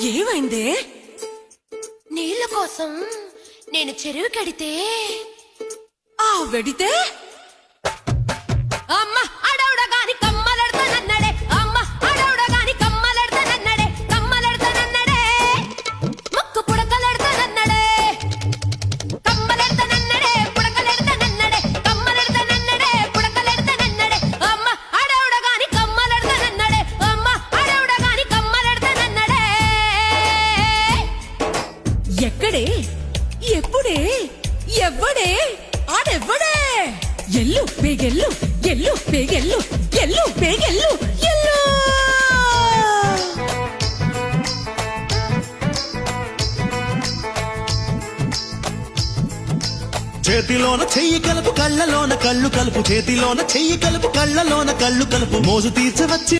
ఏమైందే? నీళ్ళ కోసం నేను చెరువుకెడితే ఆ వెడితే అమ్మ అడవుడగాని కమ్మలెడతానన్నడే, అమ్మ అడవుడగాని కమ్మలెడతానన్నడే, కమ్మలెడతానన్నడే, ముక్కు పుడకలెడతానన్నడే, కమ్మలెడతానన్నడే, పుడకలెడతానన్నడే, కమ్మలెడతానన్నడే, పుడకలెడతానన్నడే, అమ్మ అడవుడగాని కమ్మలెడతానన్నడే, అమ్మ అడవుడగాని కమ్మలెడతానన్నడే. ఎక్కడే? ఎప్పుడే? ఎవ్వడే? ఆడెవ్వడే? ఎల్లు పేగెల్లు, ఎల్లు పేగెల్లు, ఎల్లు పేగెల్లు, ఎల్లు. చేతిలోన చెయ్యి కలుపు, కళ్ళలోన కళ్ళు కలుపు, చేతిలోన చెయ్యి కలుపు, కళ్ళలోన కళ్ళు కలుపు, మోజు తీర్చవచ్చి